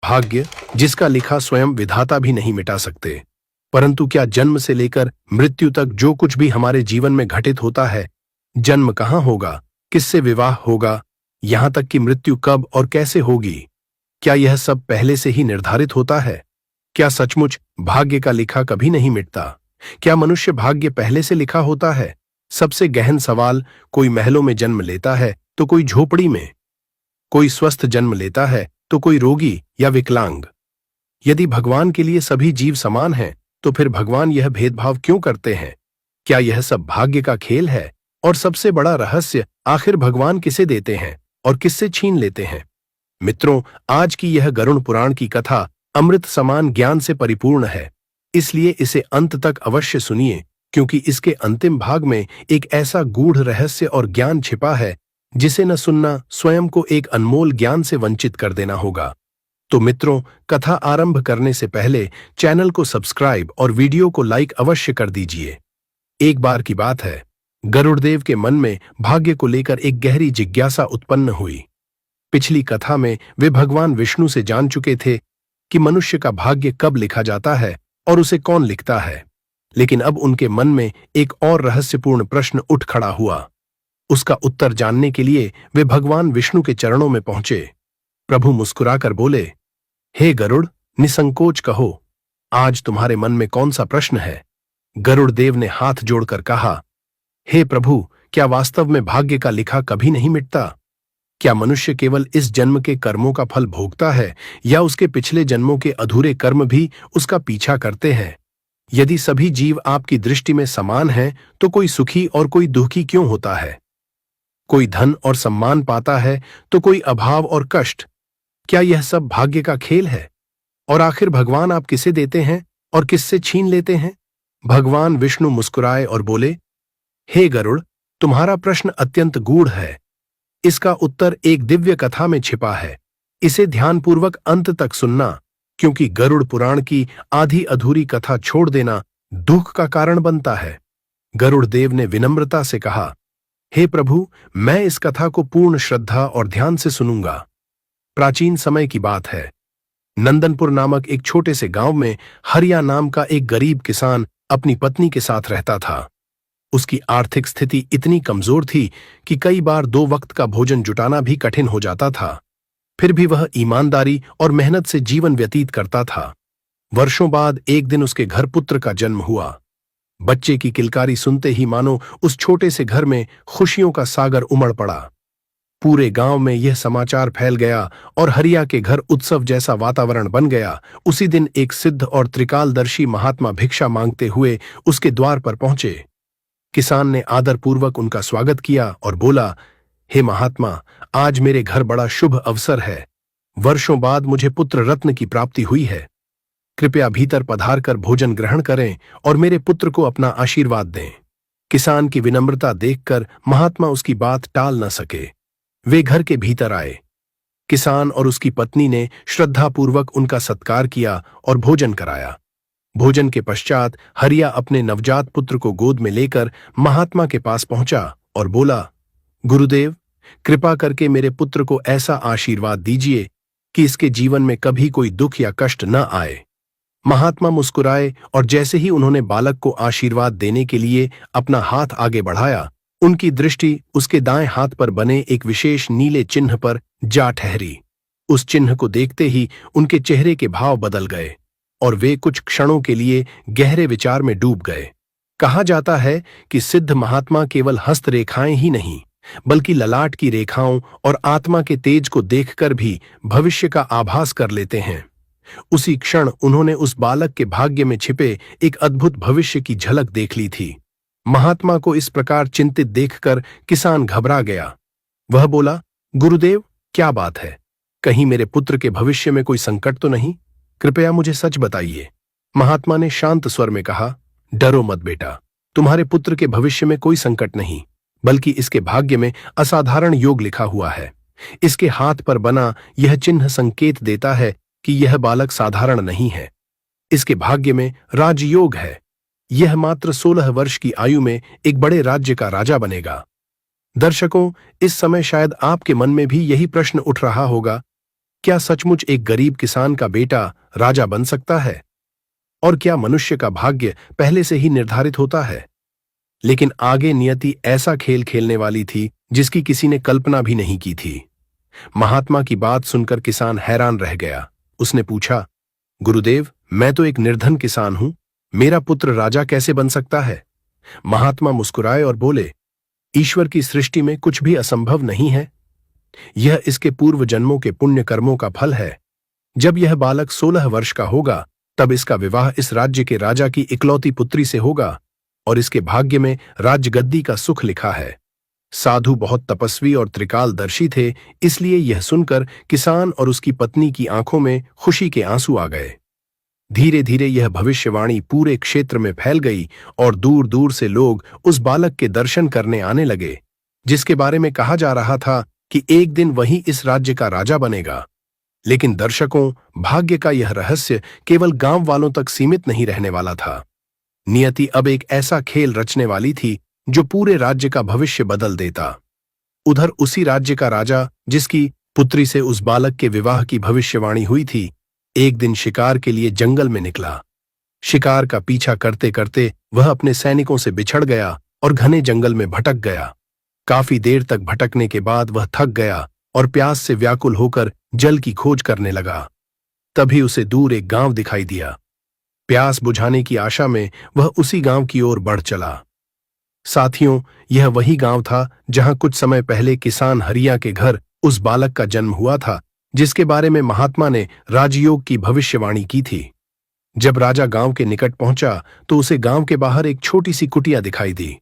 भाग्य, जिसका लिखा स्वयं विधाता भी नहीं मिटा सकते। परंतु क्या जन्म से लेकर मृत्यु तक जो कुछ भी हमारे जीवन में घटित होता है, जन्म कहाँ होगा, किससे विवाह होगा, यहां तक कि मृत्यु कब और कैसे होगी, क्या यह सब पहले से ही निर्धारित होता है? क्या सचमुच भाग्य का लिखा कभी नहीं मिटता? क्या मनुष्य भाग्य पहले से लिखा होता है? सबसे गहन सवाल। कोई महलों में जन्म लेता है तो कोई झोपड़ी में, कोई स्वस्थ जन्म लेता है तो कोई रोगी या विकलांग। यदि भगवान के लिए सभी जीव समान हैं, तो फिर भगवान यह भेदभाव क्यों करते हैं? क्या यह सब भाग्य का खेल है? और सबसे बड़ा रहस्य, आखिर भगवान किसे देते हैं और किससे छीन लेते हैं? मित्रों, आज की यह गरुड़ पुराण की कथा अमृत समान ज्ञान से परिपूर्ण है, इसलिए इसे अंत तक अवश्य सुनिए, क्योंकि इसके अंतिम भाग में एक ऐसा गूढ़ रहस्य और ज्ञान छिपा है जिसे न सुनना स्वयं को एक अनमोल ज्ञान से वंचित कर देना होगा। तो मित्रों, कथा आरंभ करने से पहले चैनल को सब्सक्राइब और वीडियो को लाइक अवश्य कर दीजिए। एक बार की बात है, गरुड़देव के मन में भाग्य को लेकर एक गहरी जिज्ञासा उत्पन्न हुई। पिछली कथा में वे भगवान विष्णु से जान चुके थे कि मनुष्य का भाग्य कब लिखा जाता है और उसे कौन लिखता है, लेकिन अब उनके मन में एक और रहस्यपूर्ण प्रश्न उठ खड़ा हुआ। उसका उत्तर जानने के लिए वे भगवान विष्णु के चरणों में पहुंचे। प्रभु मुस्कुराकर बोले, हे गरुड़, निसंकोच कहो, आज तुम्हारे मन में कौन सा प्रश्न है? गरुड़देव ने हाथ जोड़कर कहा, हे प्रभु, क्या वास्तव में भाग्य का लिखा कभी नहीं मिटता? क्या मनुष्य केवल इस जन्म के कर्मों का फल भोगता है, या उसके पिछले जन्मों के अधूरे कर्म भी उसका पीछा करते हैं? यदि सभी जीव आपकी दृष्टि में समान हैं, तो कोई सुखी और कोई दुखी क्यों होता है? कोई धन और सम्मान पाता है तो कोई अभाव और कष्ट। क्या यह सब भाग्य का खेल है? और आखिर भगवान आप किसे देते हैं और किससे छीन लेते हैं? भगवान विष्णु मुस्कुराए और बोले, हे गरुड़, तुम्हारा प्रश्न अत्यंत गूढ़ है। इसका उत्तर एक दिव्य कथा में छिपा है। इसे ध्यानपूर्वक अंत तक सुनना, क्योंकि गरुड़ पुराण की आधी अधूरी कथा छोड़ देना दुख का कारण बनता है। गरुड़देव ने विनम्रता से कहा, हे प्रभु, मैं इस कथा को पूर्ण श्रद्धा और ध्यान से सुनूंगा। प्राचीन समय की बात है। नंदनपुर नामक एक छोटे से गांव में हरिया नाम का एक गरीब किसान अपनी पत्नी के साथ रहता था। उसकी आर्थिक स्थिति इतनी कमजोर थी कि कई बार 2 वक्त का भोजन जुटाना भी कठिन हो जाता था। फिर भी वह ईमानदारी और मेहनत से जीवन व्यतीत करता था। वर्षों बाद एक दिन उसके घर पुत्र का जन्म हुआ। बच्चे की किलकारी सुनते ही मानो उस छोटे से घर में खुशियों का सागर उमड़ पड़ा। पूरे गांव में यह समाचार फैल गया और हरिया के घर उत्सव जैसा वातावरण बन गया। उसी दिन एक सिद्ध और त्रिकालदर्शी महात्मा भिक्षा मांगते हुए उसके द्वार पर पहुंचे। किसान ने आदरपूर्वक उनका स्वागत किया और बोला, हे महात्मा, आज मेरे घर बड़ा शुभ अवसर है। वर्षों बाद मुझे पुत्र रत्न की प्राप्ति हुई है। कृपया भीतर पधारकर भोजन ग्रहण करें और मेरे पुत्र को अपना आशीर्वाद दें। किसान की विनम्रता देखकर महात्मा उसकी बात टाल न सके। वे घर के भीतर आए। किसान और उसकी पत्नी ने श्रद्धापूर्वक उनका सत्कार किया और भोजन कराया। भोजन के पश्चात हरिया अपने नवजात पुत्र को गोद में लेकर महात्मा के पास पहुंचा और बोला, गुरुदेव, कृपा करके मेरे पुत्र को ऐसा आशीर्वाद दीजिए कि इसके जीवन में कभी कोई दुख या कष्ट न आए। महात्मा मुस्कुराए और जैसे ही उन्होंने बालक को आशीर्वाद देने के लिए अपना हाथ आगे बढ़ाया, उनकी दृष्टि उसके दाएं हाथ पर बने एक विशेष नीले चिन्ह पर जा ठहरी। उस चिन्ह को देखते ही उनके चेहरे के भाव बदल गए और वे कुछ क्षणों के लिए गहरे विचार में डूब गए। कहा जाता है कि सिद्ध महात्मा केवल हस्त रेखाएं ही नहीं, बल्कि ललाट की रेखाओं और आत्मा के तेज को देखकर भी भविष्य का आभास कर लेते हैं। उसी क्षण उन्होंने उस बालक के भाग्य में छिपे एक अद्भुत भविष्य की झलक देख ली थी। महात्मा को इस प्रकार चिंतित देखकर किसान घबरा गया। वह बोला, गुरुदेव, क्या बात है? कहीं मेरे पुत्र के भविष्य में कोई संकट तो नहीं? कृपया मुझे सच बताइए। महात्मा ने शांत स्वर में कहा, डरो मत बेटा, तुम्हारे पुत्र के भविष्य में कोई संकट नहीं, बल्कि इसके भाग्य में असाधारण योग लिखा हुआ है। इसके हाथ पर बना यह चिन्ह संकेत देता है कि यह बालक साधारण नहीं है। इसके भाग्य में राजयोग है। यह मात्र 16 वर्ष की आयु में एक बड़े राज्य का राजा बनेगा। दर्शकों, इस समय शायद आपके मन में भी यही प्रश्न उठ रहा होगा क्या सचमुच एक गरीब किसान का बेटा राजा बन सकता है? और क्या मनुष्य का भाग्य पहले से ही निर्धारित होता है? लेकिन आगे नियति ऐसा खेल खेलने वाली थी जिसकी किसी ने कल्पना भी नहीं की थी। महात्मा की बात सुनकर किसान हैरान रह गया। उसने पूछा, गुरुदेव, मैं तो एक निर्धन किसान हूं, मेरा पुत्र राजा कैसे बन सकता है? महात्मा मुस्कुराए और बोले, ईश्वर की सृष्टि में कुछ भी असंभव नहीं है। यह इसके पूर्व जन्मों के पुण्य कर्मों का फल है। जब यह बालक 16 वर्ष का होगा, तब इसका विवाह इस राज्य के राजा की इकलौती पुत्री से होगा और इसके भाग्य में राजगद्दी का सुख लिखा है। साधु बहुत तपस्वी और त्रिकालदर्शी थे, इसलिए यह सुनकर किसान और उसकी पत्नी की आंखों में खुशी के आंसू आ गए। धीरे धीरे यह भविष्यवाणी पूरे क्षेत्र में फैल गई और दूर दूर से लोग उस बालक के दर्शन करने आने लगे, जिसके बारे में कहा जा रहा था कि एक दिन वही इस राज्य का राजा बनेगा। लेकिन दर्शकों, भाग्य का यह रहस्य केवल गांव वालों तक सीमित नहीं रहने वाला था। नियति अब एक ऐसा खेल रचने वाली थी जो पूरे राज्य का भविष्य बदल देता। उधर उसी राज्य का राजा, जिसकी पुत्री से उस बालक के विवाह की भविष्यवाणी हुई थी, एक दिन शिकार के लिए जंगल में निकला। शिकार का पीछा करते करते वह अपने सैनिकों से बिछड़ गया और घने जंगल में भटक गया। काफी देर तक भटकने के बाद वह थक गया और प्यास से व्याकुल होकर जल की खोज करने लगा। तभी उसे दूर एक गांव दिखाई दिया। प्यास बुझाने की आशा में वह उसी गांव की ओर बढ़ चला। साथियों, यह वही गांव था जहां कुछ समय पहले किसान हरिया के घर उस बालक का जन्म हुआ था, जिसके बारे में महात्मा ने राजयोग की भविष्यवाणी की थी। जब राजा गांव के निकट पहुंचा तो उसे गांव के बाहर एक छोटी सी कुटिया दिखाई दी।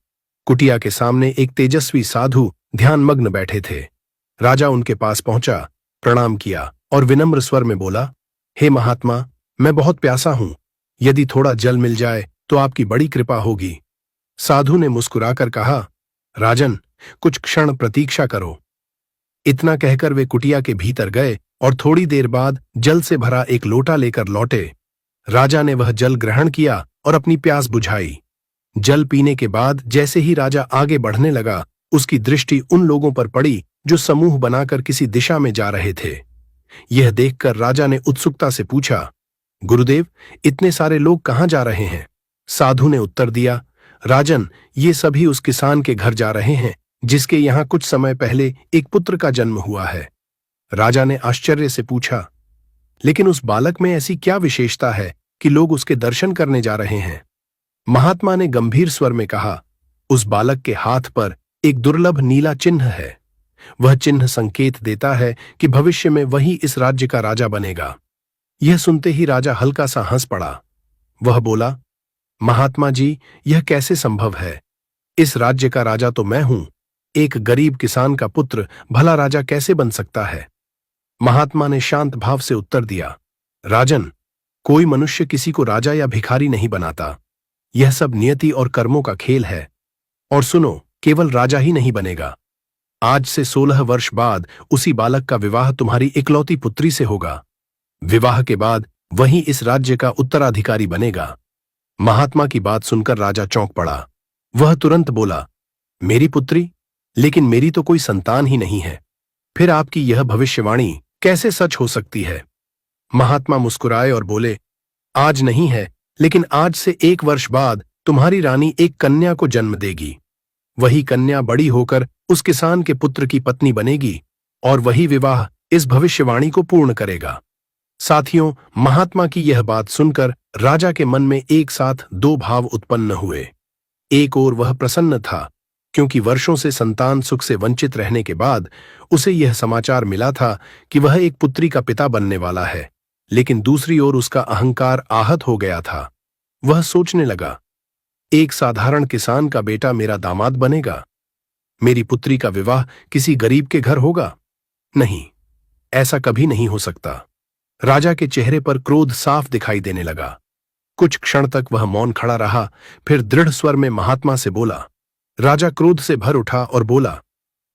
कुटिया के सामने एक तेजस्वी साधु ध्यानमग्न बैठे थे। राजा उनके पास पहुंचा, प्रणाम किया और विनम्र स्वर में बोला, हे महात्मा, मैं बहुत प्यासा हूं, यदि थोड़ा जल मिल जाए तो आपकी बड़ी कृपा होगी। साधु ने मुस्कुराकर कहा, राजन, कुछ क्षण प्रतीक्षा करो। इतना कहकर वे कुटिया के भीतर गए और थोड़ी देर बाद जल से भरा एक लोटा लेकर लौटे। राजा ने वह जल ग्रहण किया और अपनी प्यास बुझाई। जल पीने के बाद जैसे ही राजा आगे बढ़ने लगा, उसकी दृष्टि उन लोगों पर पड़ी जो समूह बनाकर किसी दिशा में जा रहे थे। यह देखकर राजा ने उत्सुकता से पूछा, गुरुदेव, इतने सारे लोग कहाँ जा रहे हैं? साधु ने उत्तर दिया, राजन, ये सभी उस किसान के घर जा रहे हैं जिसके यहां कुछ समय पहले एक पुत्र का जन्म हुआ है। राजा ने आश्चर्य से पूछा, लेकिन उस बालक में ऐसी क्या विशेषता है कि लोग उसके दर्शन करने जा रहे हैं? महात्मा ने गंभीर स्वर में कहा, उस बालक के हाथ पर एक दुर्लभ नीला चिन्ह है। वह चिन्ह संकेत देता है कि भविष्य में वही इस राज्य का राजा बनेगा। यह सुनते ही राजा हल्का सा हंस पड़ा। वह बोला, महात्मा जी, यह कैसे संभव है? इस राज्य का राजा तो मैं हूं। एक गरीब किसान का पुत्र भला राजा कैसे बन सकता है? महात्मा ने शांत भाव से उत्तर दिया, राजन, कोई मनुष्य किसी को राजा या भिखारी नहीं बनाता। यह सब नियति और कर्मों का खेल है। और सुनो, केवल राजा ही नहीं बनेगा। आज से 16 वर्ष बाद उसी बालक का विवाह तुम्हारी इकलौती पुत्री से होगा। विवाह के बाद वही इस राज्य का उत्तराधिकारी बनेगा। महात्मा की बात सुनकर राजा चौंक पड़ा। वह तुरंत बोला, मेरी पुत्री? लेकिन मेरी तो कोई संतान ही नहीं है। फिर आपकी यह भविष्यवाणी कैसे सच हो सकती है? महात्मा मुस्कुराए और बोले, आज नहीं है, लेकिन आज से 1 वर्ष बाद तुम्हारी रानी एक कन्या को जन्म देगी। वही कन्या बड़ी होकर उस किसान के पुत्र की पत्नी बनेगी और वही विवाह इस भविष्यवाणी को पूर्ण करेगा। साथियों, महात्मा की यह बात सुनकर राजा के मन में एक साथ 2 भाव उत्पन्न हुए। एक ओर वह प्रसन्न था क्योंकि वर्षों से संतान सुख से वंचित रहने के बाद उसे यह समाचार मिला था कि वह एक पुत्री का पिता बनने वाला है। लेकिन दूसरी ओर उसका अहंकार आहत हो गया था। वह सोचने लगा, एक साधारण किसान का बेटा मेरा दामाद बनेगा? मेरी पुत्री का विवाह किसी गरीब के घर होगा? नहीं, ऐसा कभी नहीं हो सकता। राजा के चेहरे पर क्रोध साफ दिखाई देने लगा। कुछ क्षण तक वह मौन खड़ा रहा, फिर दृढ़ स्वर में महात्मा से बोला। राजा क्रोध से भर उठा और बोला,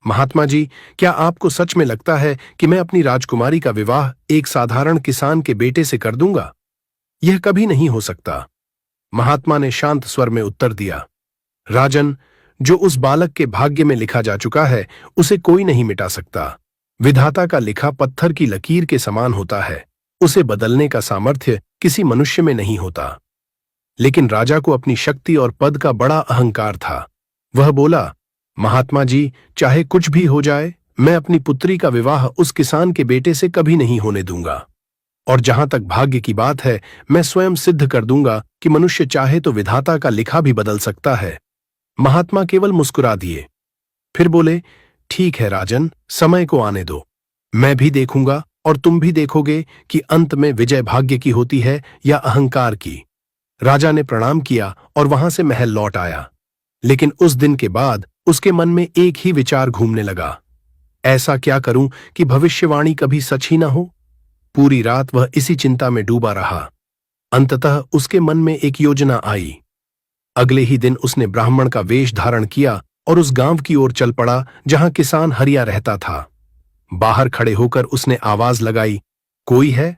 महात्मा जी, क्या आपको सच में लगता है कि मैं अपनी राजकुमारी का विवाह एक साधारण किसान के बेटे से कर दूंगा? यह कभी नहीं हो सकता। महात्मा ने शांत स्वर में उत्तर दिया, राजन, जो उस बालक के भाग्य में लिखा जा चुका है उसे कोई नहीं मिटा सकता। विधाता का लिखा पत्थर की लकीर के समान होता है, उसे बदलने का सामर्थ्य किसी मनुष्य में नहीं होता। लेकिन राजा को अपनी शक्ति और पद का बड़ा अहंकार था। वह बोला, महात्मा जी, चाहे कुछ भी हो जाए, मैं अपनी पुत्री का विवाह उस किसान के बेटे से कभी नहीं होने दूंगा। और जहां तक भाग्य की बात है, मैं स्वयं सिद्ध कर दूंगा कि मनुष्य चाहे तो विधाता का लिखा भी बदल सकता है। महात्मा केवल मुस्कुरा दिए, फिर बोले, ठीक है राजन, समय को आने दो। मैं भी देखूंगा और तुम भी देखोगे कि अंत में विजय भाग्य की होती है या अहंकार की। राजा ने प्रणाम किया और वहां से महल लौट आया। लेकिन उस दिन के बाद उसके मन में एक ही विचार घूमने लगा, ऐसा क्या करूं कि भविष्यवाणी कभी सच ही ना हो। पूरी रात वह इसी चिंता में डूबा रहा। अंततः उसके मन में एक योजना आई। अगले ही दिन उसने ब्राह्मण का वेश धारण किया और उस गांव की ओर चल पड़ा जहां किसान हरिया रहता था। बाहर खड़े होकर उसने आवाज लगाई, कोई है?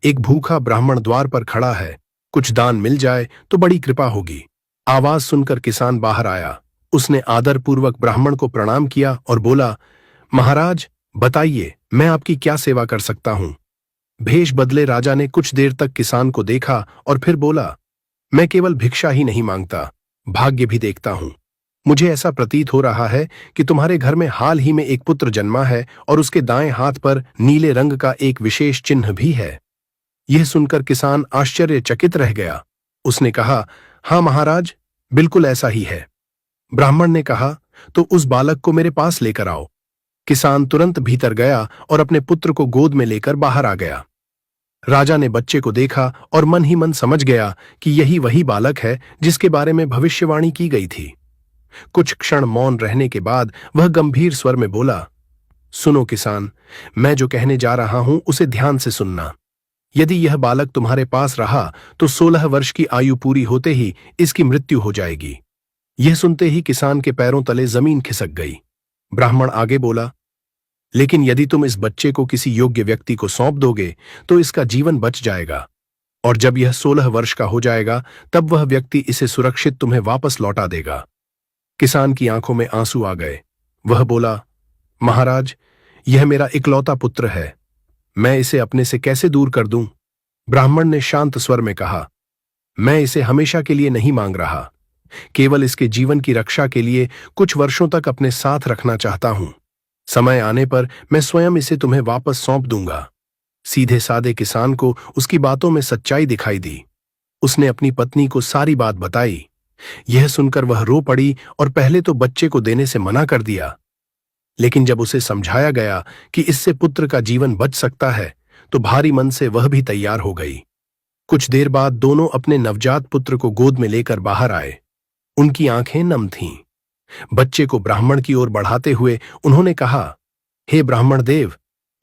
एक भूखा ब्राह्मण द्वार पर खड़ा है, कुछ दान मिल जाए तो बड़ी कृपा होगी। आवाज सुनकर किसान बाहर आया। उसने आदरपूर्वक ब्राह्मण को प्रणाम किया और बोला, महाराज, बताइए, मैं आपकी क्या सेवा कर सकता हूं? भेष बदले राजा ने कुछ देर तक किसान को देखा और फिर बोला, मैं केवल भिक्षा ही नहीं मांगता, भाग्य भी देखता हूं। मुझे ऐसा प्रतीत हो रहा है कि तुम्हारे घर में हाल ही में एक पुत्र जन्मा है और उसके दाएं हाथ पर नीले रंग का एक विशेष चिन्ह भी है। यह सुनकर किसान आश्चर्यचकित रह गया। उसने कहा, हाँ महाराज, बिल्कुल ऐसा ही है। ब्राह्मण ने कहा, तो उस बालक को मेरे पास लेकर आओ। किसान तुरंत भीतर गया और अपने पुत्र को गोद में लेकर बाहर आ गया। राजा ने बच्चे को देखा और मन ही मन समझ गया कि यही वही बालक है जिसके बारे में भविष्यवाणी की गई थी। कुछ क्षण मौन रहने के बाद वह गंभीर स्वर में बोला, सुनो किसान, मैं जो कहने जा रहा हूं उसे ध्यान से सुनना। यदि यह बालक तुम्हारे पास रहा तो 16 वर्ष की आयु पूरी होते ही इसकी मृत्यु हो जाएगी। यह सुनते ही किसान के पैरों तले जमीन खिसक गई। ब्राह्मण आगे बोला, लेकिन यदि तुम इस बच्चे को किसी योग्य व्यक्ति को सौंप दोगे तो इसका जीवन बच जाएगा, और जब यह 16 वर्ष का हो जाएगा तब वह व्यक्ति इसे सुरक्षित तुम्हें वापस लौटा देगा। किसान की आंखों में आंसू आ गए। वह बोला, महाराज, यह मेरा इकलौता पुत्र है, मैं इसे अपने से कैसे दूर कर दूं? ब्राह्मण ने शांत स्वर में कहा, मैं इसे हमेशा के लिए नहीं मांग रहा, केवल इसके जीवन की रक्षा के लिए कुछ वर्षों तक अपने साथ रखना चाहता हूं। समय आने पर मैं स्वयं इसे तुम्हें वापस सौंप दूंगा। सीधे सादे किसान को उसकी बातों में सच्चाई दिखाई दी। उसने अपनी पत्नी को सारी बात बताई। यह सुनकर वह रो पड़ी और पहले तो बच्चे को देने से मना कर दिया, लेकिन जब उसे समझाया गया कि इससे पुत्र का जीवन बच सकता है तो भारी मन से वह भी तैयार हो गई। कुछ देर बाद दोनों अपने नवजात पुत्र को गोद में लेकर बाहर आए। उनकी आंखें नम थीं। बच्चे को ब्राह्मण की ओर बढ़ाते हुए उन्होंने कहा, हे ब्राह्मण देव,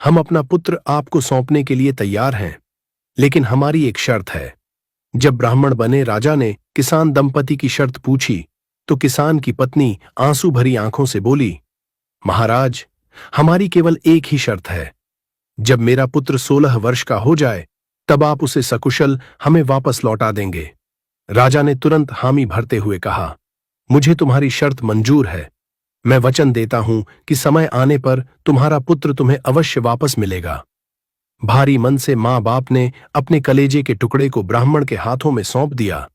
हम अपना पुत्र आपको सौंपने के लिए तैयार हैं, लेकिन हमारी एक शर्त है। जब ब्राह्मण बने राजा ने किसान दंपति की शर्त पूछी तो किसान की पत्नी आंसू भरी आंखों से बोली, महाराज, हमारी केवल एक ही शर्त है। जब मेरा पुत्र 16 वर्ष का हो जाए तब आप उसे सकुशल हमें वापस लौटा देंगे। राजा ने तुरंत हामी भरते हुए कहा, मुझे तुम्हारी शर्त मंजूर है। मैं वचन देता हूं कि समय आने पर तुम्हारा पुत्र तुम्हें अवश्य वापस मिलेगा। भारी मन से मां बाप ने अपने कलेजे के टुकड़े को ब्राह्मण के हाथों में सौंप दिया।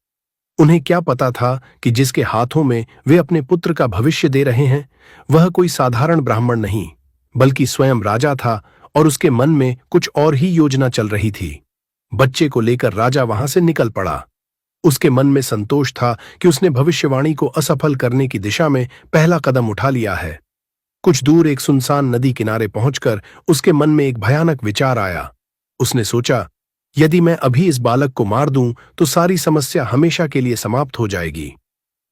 उन्हें क्या पता था कि जिसके हाथों में वे अपने पुत्र का भविष्य दे रहे हैं वह कोई साधारण ब्राह्मण नहीं बल्कि स्वयं राजा था, और उसके मन में कुछ और ही योजना चल रही थी। बच्चे को लेकर राजा वहां से निकल पड़ा। उसके मन में संतोष था कि उसने भविष्यवाणी को असफल करने की दिशा में पहला कदम उठा लिया है। कुछ दूर एक सुनसान नदी किनारे पहुंचकर उसके मन में एक भयानक विचार आया। उसने सोचा, यदि मैं अभी इस बालक को मार दूं तो सारी समस्या हमेशा के लिए समाप्त हो जाएगी।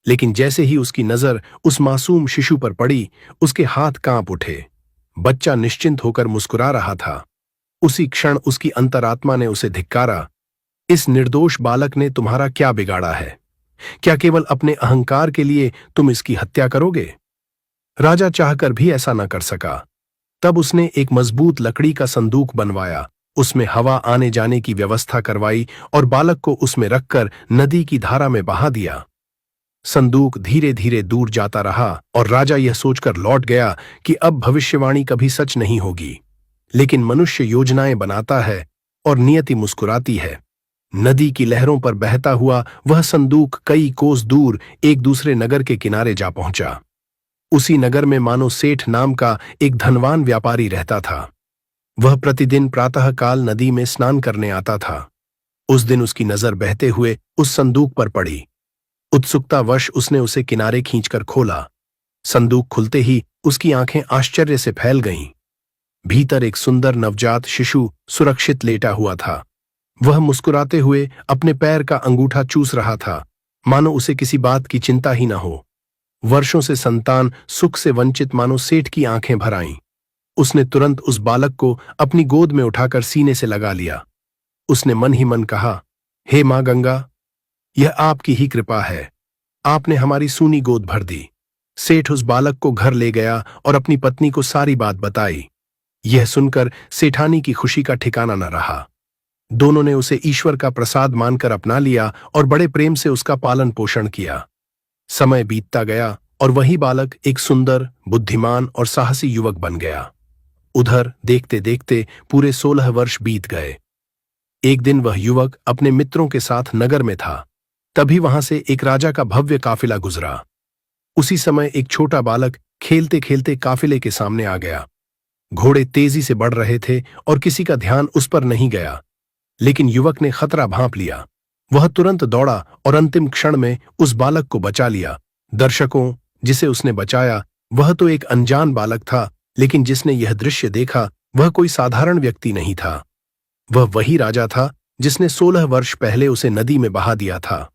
लेकिन जैसे ही उसकी नजर उस मासूम शिशु पर पड़ी, उसके हाथ कांप उठे। बच्चा निश्चिंत होकर मुस्कुरा रहा था। उसी क्षण उसकी अंतरात्मा ने उसे धिक्कारा, इस निर्दोष बालक ने तुम्हारा क्या बिगाड़ा है? क्या केवल अपने अहंकार के लिए तुम इसकी हत्या करोगे? राजा चाहकर भी ऐसा न कर सका। तब उसने एक मजबूत लकड़ी का संदूक बनवाया, उसमें हवा आने जाने की व्यवस्था करवाई और बालक को उसमें रखकर नदी की धारा में बहा दिया। संदूक धीरे धीरे दूर जाता रहा और राजा यह सोचकर लौट गया कि अब भविष्यवाणी कभी सच नहीं होगी। लेकिन मनुष्य योजनाएं बनाता है और नियति मुस्कुराती है। नदी की लहरों पर बहता हुआ वह संदूक कई कोस दूर एक दूसरे नगर के किनारे जा पहुंचा। उसी नगर में मानो सेठ नाम का एक धनवान व्यापारी रहता था। वह प्रतिदिन प्रातःकाल नदी में स्नान करने आता था। उस दिन उसकी नजर बहते हुए उस संदूक पर पड़ी। उत्सुकतावश उसने उसे किनारे खींचकर खोला। संदूक खुलते ही उसकी आंखें आश्चर्य से फैल गईं। भीतर एक सुंदर नवजात शिशु सुरक्षित लेटा हुआ था। वह मुस्कुराते हुए अपने पैर का अंगूठा चूस रहा था, मानो उसे किसी बात की चिंता ही न हो। वर्षों से संतान सुख से वंचित मानो सेठ की आंखें भर आईं। उसने तुरंत उस बालक को अपनी गोद में उठाकर सीने से लगा लिया। उसने मन ही मन कहा, हे मां गंगा, यह आपकी ही कृपा है। आपने हमारी सूनी गोद भर दी। सेठ उस बालक को घर ले गया और अपनी पत्नी को सारी बात बताई। यह सुनकर सेठानी की खुशी का ठिकाना न रहा। दोनों ने उसे ईश्वर का प्रसाद मानकर अपना लिया और बड़े प्रेम से उसका पालन पोषण किया। समय बीतता गया और वही बालक एक सुंदर, बुद्धिमान और साहसी युवक बन गया। उधर देखते देखते पूरे 16 वर्ष बीत गए। एक दिन वह युवक अपने मित्रों के साथ नगर में था। तभी वहां से एक राजा का भव्य काफिला गुजरा। उसी समय एक छोटा बालक खेलते खेलते काफिले के सामने आ गया। घोड़े तेजी से बढ़ रहे थे और किसी का ध्यान उस पर नहीं गया। लेकिन युवक ने खतरा भांप लिया। वह तुरंत दौड़ा और अंतिम क्षण में उस बालक को बचा लिया। दर्शकों, जिसे उसने बचाया वह तो एक अनजान बालक था, लेकिन जिसने यह दृश्य देखा वह कोई साधारण व्यक्ति नहीं था। वह वही राजा था जिसने 16 वर्ष पहले उसे नदी में बहा दिया था।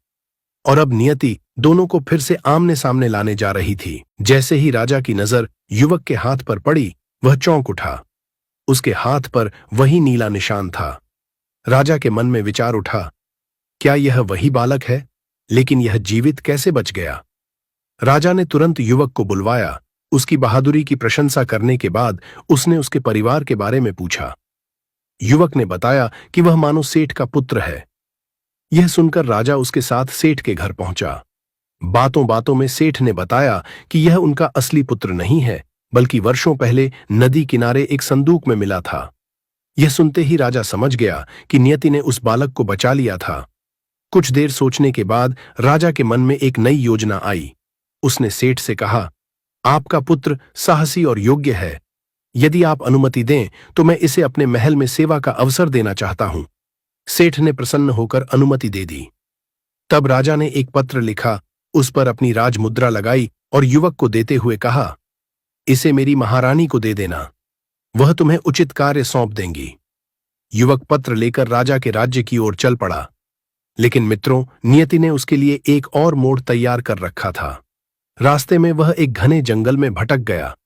और अब नियति दोनों को फिर से आमने सामने लाने जा रही थी। जैसे ही राजा की नजर युवक के हाथ पर पड़ी, वह चौंक उठा। उसके हाथ पर वही नीला निशान था। राजा के मन में विचार उठा, क्या यह वही बालक है? लेकिन यह जीवित कैसे बच गया? राजा ने तुरंत युवक को बुलवाया। उसकी बहादुरी की प्रशंसा करने के बाद उसने उसके परिवार के बारे में पूछा। युवक ने बताया कि वह मानो सेठ का पुत्र है। यह सुनकर राजा उसके साथ सेठ के घर पहुंचा। बातों बातों में सेठ ने बताया कि यह उनका असली पुत्र नहीं है, बल्कि वर्षों पहले नदी किनारे एक संदूक में मिला था। यह सुनते ही राजा समझ गया कि नियति ने उस बालक को बचा लिया था। कुछ देर सोचने के बाद राजा के मन में एक नई योजना आई। उसने सेठ से कहा, आपका पुत्र साहसी और योग्य है। यदि आप अनुमति दें तो मैं इसे अपने महल में सेवा का अवसर देना चाहता हूं। सेठ ने प्रसन्न होकर अनुमति दे दी। तब राजा ने एक पत्र लिखा, उस पर अपनी राजमुद्रा लगाई और युवक को देते हुए कहा, इसे मेरी महारानी को दे देना, वह तुम्हें उचित कार्य सौंप देंगी। युवक पत्र लेकर राजा के राज्य की ओर चल पड़ा। लेकिन मित्रों, नियति ने उसके लिए एक और मोड़ तैयार कर रखा था। रास्ते में वह एक घने जंगल में भटक गया।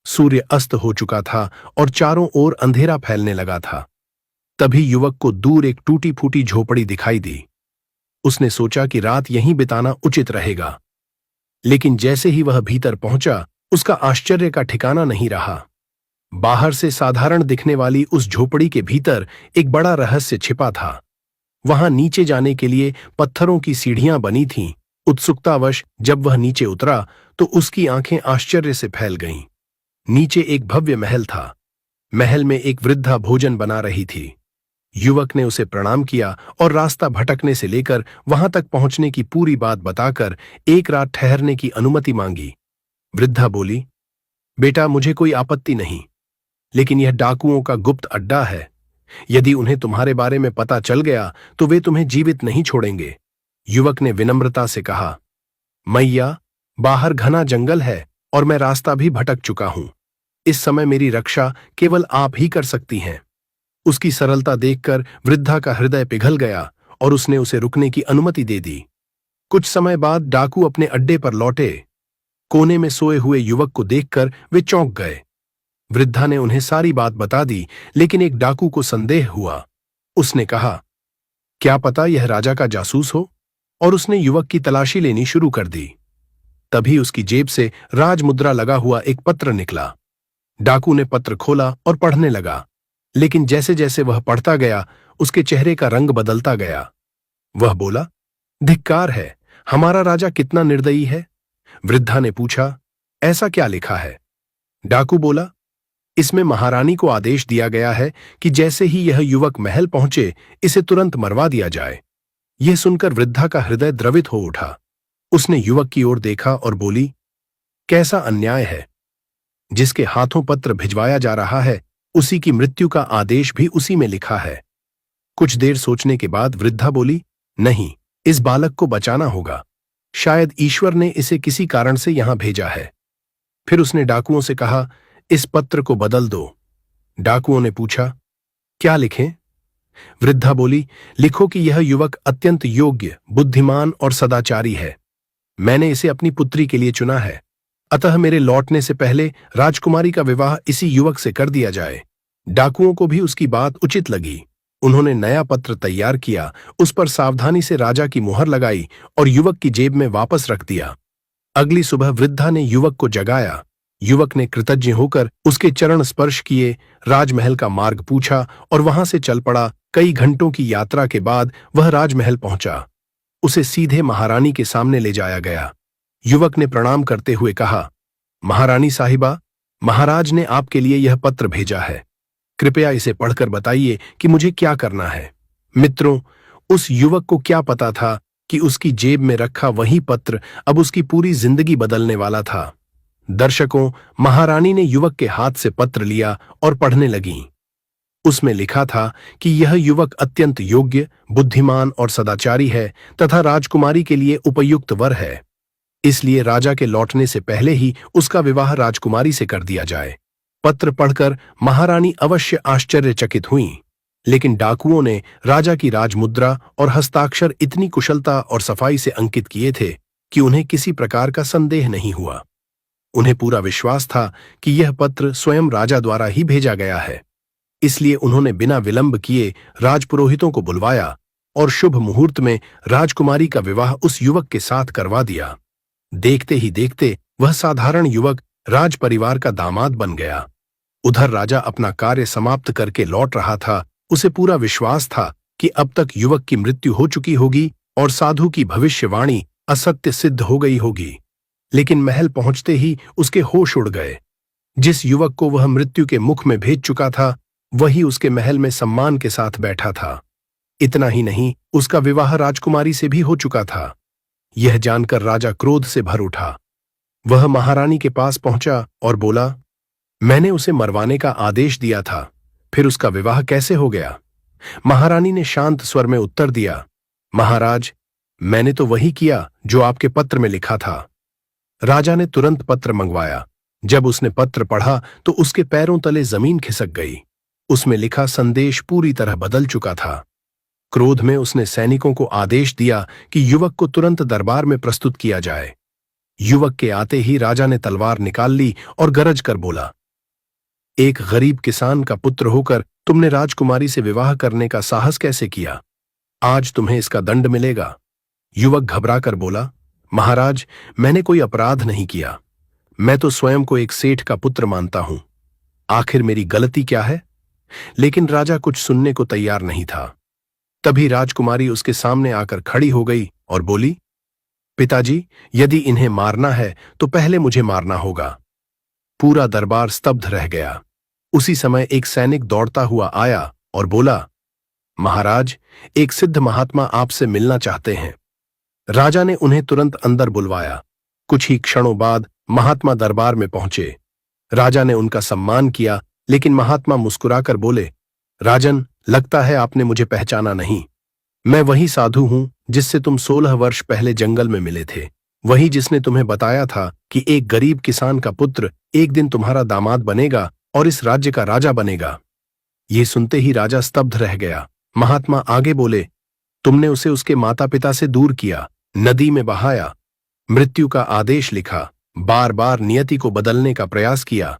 सूर्य अस्त हो चुका था और चारों ओर अंधेरा फैलने लगा था। तभी युवक को दूर एक टूटी फूटी झोपड़ी दिखाई दी। उसने सोचा कि रात यहीं बिताना उचित रहेगा। लेकिन जैसे ही वह भीतर पहुंचा, उसका आश्चर्य का ठिकाना नहीं रहा। बाहर से साधारण दिखने वाली उस झोपड़ी के भीतर एक बड़ा रहस्य छिपा था। वहां नीचे जाने के लिए पत्थरों की सीढ़ियां बनी थीं। उत्सुकतावश जब वह नीचे उतरा तो उसकी आंखें आश्चर्य से फैल गईं। नीचे एक भव्य महल था। महल में एक वृद्धा भोजन बना रही थी। युवक ने उसे प्रणाम किया और रास्ता भटकने से लेकर वहां तक पहुंचने की पूरी बात बताकर एक रात ठहरने की अनुमति मांगी। वृद्धा बोली, बेटा, मुझे कोई आपत्ति नहीं, लेकिन यह डाकुओं का गुप्त अड्डा है। यदि उन्हें तुम्हारे बारे में पता चल गया तो वे तुम्हें जीवित नहीं छोड़ेंगे। युवक ने विनम्रता से कहा, मैया, बाहर घना जंगल है और मैं रास्ता भी भटक चुका हूं। इस समय मेरी रक्षा केवल आप ही कर सकती हैं। उसकी सरलता देखकर वृद्धा का हृदय पिघल गया और उसने उसे रुकने की अनुमति दे दी। कुछ समय बाद डाकू अपने अड्डे पर लौटे। कोने में सोए हुए युवक को देखकर वे चौंक गए। वृद्धा ने उन्हें सारी बात बता दी, लेकिन एक डाकू को संदेह हुआ। उसने कहा, क्या पता यह राजा का जासूस हो, और उसने युवक की तलाशी लेनी शुरू कर दी। तभी उसकी जेब से राजमुद्रा लगा हुआ एक पत्र निकला। डाकू ने पत्र खोला और पढ़ने लगा, लेकिन जैसे जैसे वह पढ़ता गया उसके चेहरे का रंग बदलता गया। वह बोला, धिक्कार है, हमारा राजा कितना निर्दयी है। वृद्धा ने पूछा, ऐसा क्या लिखा है? डाकू बोला, इसमें महारानी को आदेश दिया गया है कि जैसे ही यह युवक महल पहुंचे इसे तुरंत मरवा दिया जाए। यह सुनकर वृद्धा का हृदय द्रवित हो उठा। उसने युवक की ओर देखा और बोली, कैसा अन्याय है। जिसके हाथों पत्र भिजवाया जा रहा है उसी की मृत्यु का आदेश भी उसी में लिखा है। कुछ देर सोचने के बाद वृद्धा बोली, नहीं, इस बालक को बचाना होगा। शायद ईश्वर ने इसे किसी कारण से यहां भेजा है। फिर उसने डाकुओं से कहा, इस पत्र को बदल दो। डाकुओं ने पूछा, क्या लिखें? वृद्धा बोली, लिखो कि यह युवक अत्यंत योग्य, बुद्धिमान और सदाचारी है। मैंने इसे अपनी पुत्री के लिए चुना है, अतः मेरे लौटने से पहले राजकुमारी का विवाह इसी युवक से कर दिया जाए। डाकुओं को भी उसकी बात उचित लगी। उन्होंने नया पत्र तैयार किया, उस पर सावधानी से राजा की मुहर लगाई और युवक की जेब में वापस रख दिया। अगली सुबह वृद्धा ने युवक को जगाया। युवक ने कृतज्ञ होकर उसके चरण स्पर्श किए, राजमहल का मार्ग पूछा और वहां से चल पड़ा। कई घंटों की यात्रा के बाद वह राजमहल पहुंचा। उसे सीधे महारानी के सामने ले जाया गया। युवक ने प्रणाम करते हुए कहा, महारानी साहिबा, महाराज ने आपके लिए यह पत्र भेजा है। कृपया इसे पढ़कर बताइए कि मुझे क्या करना है। मित्रों, उस युवक को क्या पता था कि उसकी जेब में रखा वही पत्र अब उसकी पूरी जिंदगी बदलने वाला था। दर्शकों, महारानी ने युवक के हाथ से पत्र लिया और पढ़ने लगी। उसमें लिखा था कि यह युवक अत्यंत योग्य, बुद्धिमान और सदाचारी है तथा राजकुमारी के लिए उपयुक्त वर है। इसलिए राजा के लौटने से पहले ही उसका विवाह राजकुमारी से कर दिया जाए। पत्र पढ़कर महारानी अवश्य आश्चर्यचकित हुईं, लेकिन डाकुओं ने राजा की राजमुद्रा और हस्ताक्षर इतनी कुशलता और सफाई से अंकित किए थे कि उन्हें किसी प्रकार का संदेह नहीं हुआ। उन्हें पूरा विश्वास था कि यह पत्र स्वयं राजा द्वारा ही भेजा गया है। इसलिए उन्होंने बिना विलंब किए राजपुरोहितों को बुलवाया और शुभ मुहूर्त में राजकुमारी का विवाह उस युवक के साथ करवा दिया। देखते ही देखते वह साधारण युवक राज परिवार का दामाद बन गया। उधर राजा अपना कार्य समाप्त करके लौट रहा था। उसे पूरा विश्वास था कि अब तक युवक की मृत्यु हो चुकी होगी और साधु की भविष्यवाणी असत्य सिद्ध हो गई होगी। लेकिन महल पहुंचते ही उसके होश उड़ गए। जिस युवक को वह मृत्यु के मुख में भेज चुका था वही उसके महल में सम्मान के साथ बैठा था। इतना ही नहीं, उसका विवाह राजकुमारी से भी हो चुका था। यह जानकर राजा क्रोध से भर उठा। वह महारानी के पास पहुंचा और बोला, मैंने उसे मरवाने का आदेश दिया था, फिर उसका विवाह कैसे हो गया? महारानी ने शांत स्वर में उत्तर दिया, महाराज, मैंने तो वही किया जो आपके पत्र में लिखा था। राजा ने तुरंत पत्र मंगवाया। जब उसने पत्र पढ़ा तो उसके पैरों तले जमीन खिसक गई। उसमें लिखा संदेश पूरी तरह बदल चुका था। क्रोध में उसने सैनिकों को आदेश दिया कि युवक को तुरंत दरबार में प्रस्तुत किया जाए। युवक के आते ही राजा ने तलवार निकाल ली और गरज कर बोला, एक गरीब किसान का पुत्र होकर तुमने राजकुमारी से विवाह करने का साहस कैसे किया? आज तुम्हें इसका दंड मिलेगा। युवक घबराकर बोला, महाराज, मैंने कोई अपराध नहीं किया। मैं तो स्वयं को एक सेठ का पुत्र मानता हूं। आखिर मेरी गलती क्या है? लेकिन राजा कुछ सुनने को तैयार नहीं था। तभी राजकुमारी उसके सामने आकर खड़ी हो गई और बोली, पिताजी, यदि इन्हें मारना है तो पहले मुझे मारना होगा। पूरा दरबार स्तब्ध रह गया। उसी समय एक सैनिक दौड़ता हुआ आया और बोला, महाराज, एक सिद्ध महात्मा आपसे मिलना चाहते हैं। राजा ने उन्हें तुरंत अंदर बुलवाया। कुछ ही क्षणों बाद महात्मा दरबार में पहुंचे। राजा ने उनका सम्मान किया, लेकिन महात्मा मुस्कुराकर बोले, राजन, लगता है आपने मुझे पहचाना नहीं। मैं वही साधु हूं जिससे तुम 16 वर्ष पहले जंगल में मिले थे। वही जिसने तुम्हें बताया था कि एक गरीब किसान का पुत्र एक दिन तुम्हारा दामाद बनेगा और इस राज्य का राजा बनेगा। ये सुनते ही राजा स्तब्ध रह गया। महात्मा आगे बोले, तुमने उसे उसके माता पिता से दूर किया, नदी में बहाया, मृत्यु का आदेश लिखा, बार बार नियति को बदलने का प्रयास किया,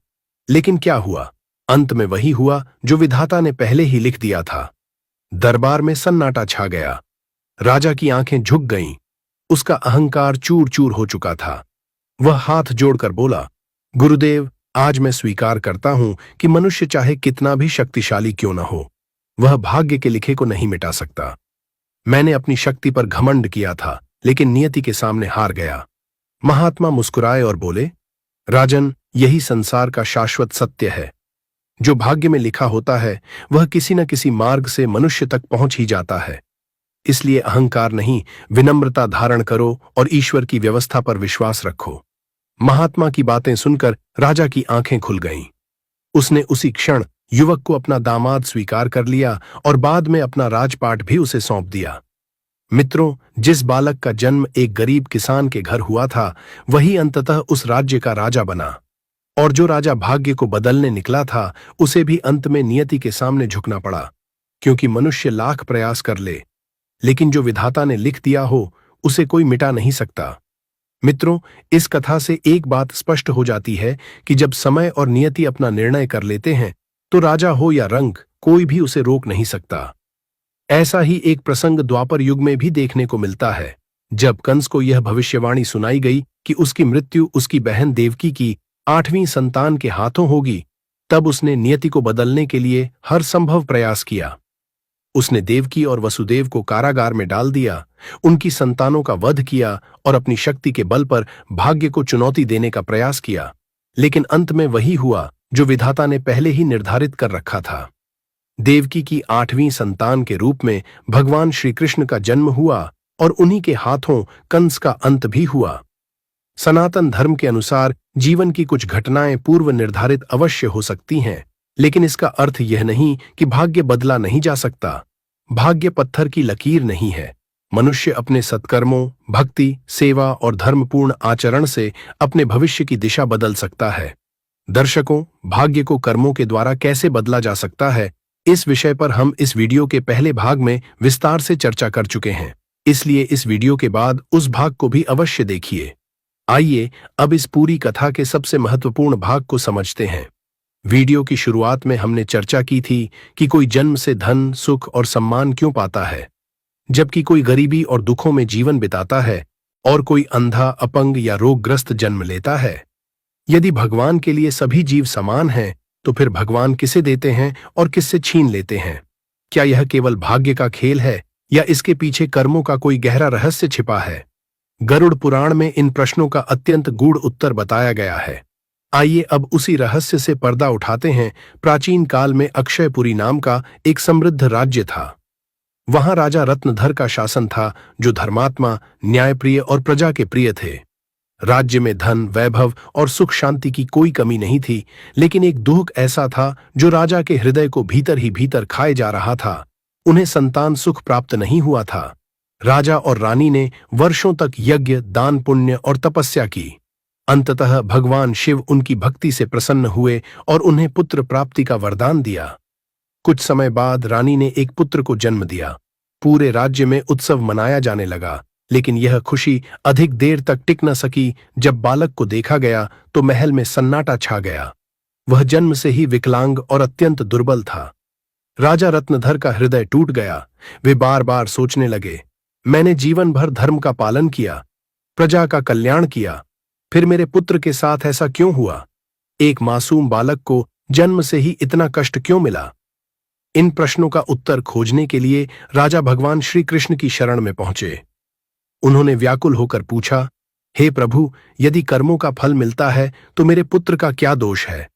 लेकिन क्या हुआ? अंत में वही हुआ जो विधाता ने पहले ही लिख दिया था। दरबार में सन्नाटा छा गया। राजा की आंखें झुक गईं। उसका अहंकार चूर चूर हो चुका था। वह हाथ जोड़कर बोला, गुरुदेव, आज मैं स्वीकार करता हूं कि मनुष्य चाहे कितना भी शक्तिशाली क्यों न हो, वह भाग्य के लिखे को नहीं मिटा सकता। मैंने अपनी शक्ति पर घमंड किया था, लेकिन नियति के सामने हार गया। महात्मा मुस्कुराए और बोले, राजन, यही संसार का शाश्वत सत्य है। जो भाग्य में लिखा होता है वह किसी न किसी मार्ग से मनुष्य तक पहुंच ही जाता है। इसलिए अहंकार नहीं, विनम्रता धारण करो और ईश्वर की व्यवस्था पर विश्वास रखो। महात्मा की बातें सुनकर राजा की आंखें खुल गईं। उसने उसी क्षण युवक को अपना दामाद स्वीकार कर लिया और बाद में अपना राजपाट भी उसे सौंप दिया। मित्रों, जिस बालक का जन्म एक गरीब किसान के घर हुआ था, वही अंततः उस राज्य का राजा बना। और जो राजा भाग्य को बदलने निकला था, उसे भी अंत में नियति के सामने झुकना पड़ा। क्योंकि मनुष्य लाख प्रयास कर ले, लेकिन जो विधाता ने लिख दिया हो उसे कोई मिटा नहीं सकता। मित्रों, इस कथा से एक बात स्पष्ट हो जाती है कि जब समय और नियति अपना निर्णय कर लेते हैं तो राजा हो या रंक, कोई भी उसे रोक नहीं सकता। ऐसा ही एक प्रसंग द्वापर युग में भी देखने को मिलता है। जब कंस को यह भविष्यवाणी सुनाई गई कि उसकी मृत्यु उसकी बहन देवकी की 8वीं संतान के हाथों होगी, तब उसने नियति को बदलने के लिए हर संभव प्रयास किया। उसने देवकी और वसुदेव को कारागार में डाल दिया, उनकी संतानों का वध किया और अपनी शक्ति के बल पर भाग्य को चुनौती देने का प्रयास किया। लेकिन अंत में वही हुआ जो विधाता ने पहले ही निर्धारित कर रखा था। देवकी की 8वीं संतान के रूप में भगवान श्री कृष्ण का जन्म हुआ और उन्हीं के हाथों कंस का अंत भी हुआ। सनातन धर्म के अनुसार जीवन की कुछ घटनाएं पूर्व निर्धारित अवश्य हो सकती हैं, लेकिन इसका अर्थ यह नहीं कि भाग्य बदला नहीं जा सकता। भाग्य पत्थर की लकीर नहीं है। मनुष्य अपने सत्कर्मों, भक्ति, सेवा और धर्मपूर्ण आचरण से अपने भविष्य की दिशा बदल सकता है। दर्शकों, भाग्य को कर्मों के द्वारा कैसे बदला जा सकता है, इस विषय पर हम इस वीडियो के पहले भाग में विस्तार से चर्चा कर चुके हैं। इसलिए इस वीडियो के बाद उस भाग को भी अवश्य देखिए। आइए अब इस पूरी कथा के सबसे महत्वपूर्ण भाग को समझते हैं। वीडियो की शुरुआत में हमने चर्चा की थी कि कोई जन्म से धन, सुख और सम्मान क्यों पाता है, जबकि कोई गरीबी और दुखों में जीवन बिताता है और कोई अंधा, अपंग या रोगग्रस्त जन्म लेता है। यदि भगवान के लिए सभी जीव समान हैं, तो फिर भगवान किसे देते हैं और किससे छीन लेते हैं? क्या यह केवल भाग्य का खेल है या इसके पीछे कर्मों का कोई गहरा रहस्य छिपा है? गरुड़ पुराण में इन प्रश्नों का अत्यंत गूढ़ उत्तर बताया गया है। आइए अब उसी रहस्य से पर्दा उठाते हैं। प्राचीन काल में अक्षयपुरी नाम का एक समृद्ध राज्य था। वहां राजा रत्नधर का शासन था, जो धर्मात्मा, न्यायप्रिय और प्रजा के प्रिय थे। राज्य में धन, वैभव और सुख शांति की कोई कमी नहीं थी, लेकिन एक दुख ऐसा था जो राजा के हृदय को भीतर ही भीतर खाए जा रहा था। उन्हें संतान सुख प्राप्त नहीं हुआ था। राजा और रानी ने वर्षों तक यज्ञ, दान, पुण्य और तपस्या की। अंततः भगवान शिव उनकी भक्ति से प्रसन्न हुए और उन्हें पुत्र प्राप्ति का वरदान दिया। कुछ समय बाद रानी ने एक पुत्र को जन्म दिया। पूरे राज्य में उत्सव मनाया जाने लगा, लेकिन यह खुशी अधिक देर तक टिक न सकी। जब बालक को देखा गया तो महल में सन्नाटा छा गया। वह जन्म से ही विकलांग और अत्यंत दुर्बल था। राजा रत्नधर का हृदय टूट गया। वे बार बार सोचने लगे, मैंने जीवन भर धर्म का पालन किया, प्रजा का कल्याण किया, फिर मेरे पुत्र के साथ ऐसा क्यों हुआ? एक मासूम बालक को जन्म से ही इतना कष्ट क्यों मिला? इन प्रश्नों का उत्तर खोजने के लिए राजा भगवान श्री कृष्ण की शरण में पहुंचे। उन्होंने व्याकुल होकर पूछा, हे प्रभु, यदि कर्मों का फल मिलता है तो मेरे पुत्र का क्या दोष है?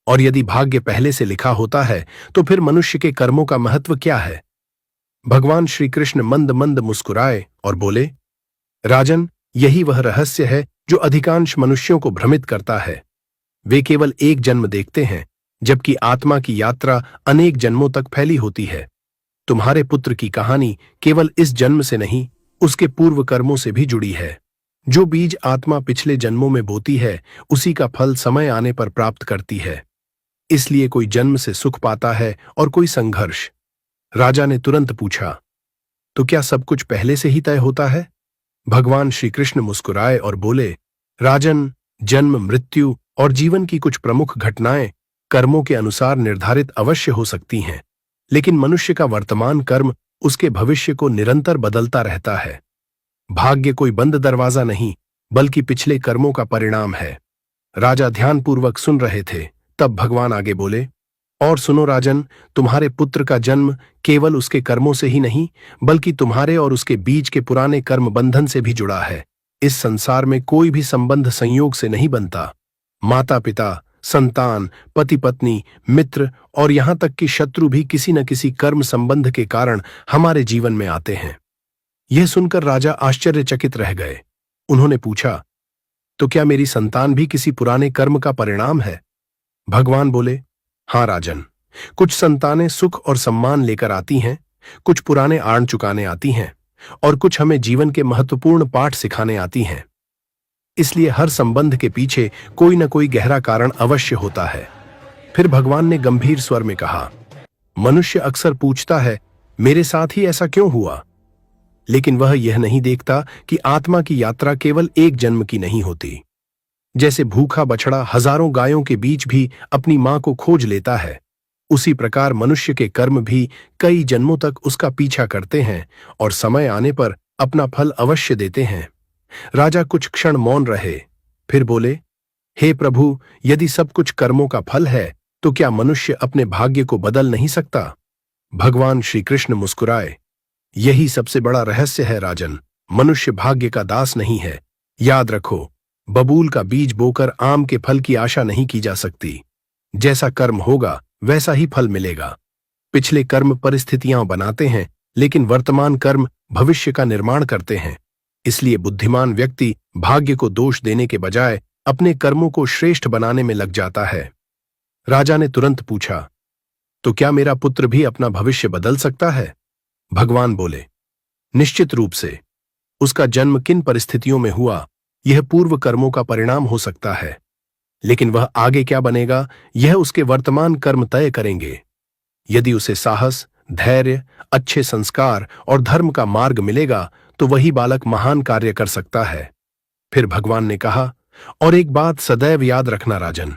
और यदि भाग्य पहले से लिखा होता है तो फिर मनुष्य के कर्मों का महत्व क्या है? भगवान श्री कृष्ण मंद मंद मुस्कुराए और बोले, राजन, यही वह रहस्य है जो अधिकांश मनुष्यों को भ्रमित करता है। वे केवल एक जन्म देखते हैं, जबकि आत्मा की यात्रा अनेक जन्मों तक फैली होती है। तुम्हारे पुत्र की कहानी केवल इस जन्म से नहीं, उसके पूर्व कर्मों से भी जुड़ी है। जो बीज आत्मा पिछले जन्मों में बोती है, उसी का फल समय आने पर प्राप्त करती है। इसलिए कोई जन्म से सुख पाता है और कोई संघर्ष। राजा ने तुरंत पूछा, तो क्या सब कुछ पहले से ही तय होता है? भगवान श्री कृष्ण मुस्कुराए और बोले, राजन, जन्म, मृत्यु और जीवन की कुछ प्रमुख घटनाएं कर्मों के अनुसार निर्धारित अवश्य हो सकती हैं, लेकिन मनुष्य का वर्तमान कर्म उसके भविष्य को निरंतर बदलता रहता है। भाग्य कोई बंद दरवाजा नहीं, बल्कि पिछले कर्मों का परिणाम है। राजा ध्यानपूर्वक सुन रहे थे। तब भगवान आगे बोले, और सुनो राजन, तुम्हारे पुत्र का जन्म केवल उसके कर्मों से ही नहीं, बल्कि तुम्हारे और उसके बीच के पुराने कर्म बंधन से भी जुड़ा है। इस संसार में कोई भी संबंध संयोग से नहीं बनता। माता पिता, संतान, पति पत्नी, मित्र और यहां तक कि शत्रु भी किसी न किसी कर्म संबंध के कारण हमारे जीवन में आते हैं। यह सुनकर राजा आश्चर्यचकित रह गए। उन्होंने पूछा, तो क्या मेरी संतान भी किसी पुराने कर्म का परिणाम है? भगवान बोले, हाँ राजन, कुछ संतानें सुख और सम्मान लेकर आती हैं, कुछ पुराने आड़ चुकाने आती हैं और कुछ हमें जीवन के महत्वपूर्ण पाठ सिखाने आती हैं। इसलिए हर संबंध के पीछे कोई न कोई गहरा कारण अवश्य होता है। फिर भगवान ने गंभीर स्वर में कहा, मनुष्य अक्सर पूछता है, मेरे साथ ही ऐसा क्यों हुआ? लेकिन वह यह नहीं देखता कि आत्मा की यात्रा केवल एक जन्म की नहीं होती। जैसे भूखा बछड़ा हजारों गायों के बीच भी अपनी मां को खोज लेता है, उसी प्रकार मनुष्य के कर्म भी कई जन्मों तक उसका पीछा करते हैं और समय आने पर अपना फल अवश्य देते हैं। राजा कुछ क्षण मौन रहे, फिर बोले, हे प्रभु, यदि सब कुछ कर्मों का फल है तो क्या मनुष्य अपने भाग्य को बदल नहीं सकता? भगवान श्री कृष्ण मुस्कुराए, यही सबसे बड़ा रहस्य है राजन। मनुष्य भाग्य का दास नहीं है। याद रखो, बबूल का बीज बोकर आम के फल की आशा नहीं की जा सकती। जैसा कर्म होगा वैसा ही फल मिलेगा। पिछले कर्म परिस्थितियां बनाते हैं, लेकिन वर्तमान कर्म भविष्य का निर्माण करते हैं। इसलिए बुद्धिमान व्यक्ति भाग्य को दोष देने के बजाय अपने कर्मों को श्रेष्ठ बनाने में लग जाता है। राजा ने तुरंत पूछा, तो क्या मेरा पुत्र भी अपना भविष्य बदल सकता है? भगवान बोले, निश्चित रूप से। उसका जन्म किन परिस्थितियों में हुआ, यह पूर्व कर्मों का परिणाम हो सकता है, लेकिन वह आगे क्या बनेगा, यह उसके वर्तमान कर्म तय करेंगे। यदि उसे साहस, धैर्य, अच्छे संस्कार और धर्म का मार्ग मिलेगा तो वही बालक महान कार्य कर सकता है। फिर भगवान ने कहा, और एक बात सदैव याद रखना राजन,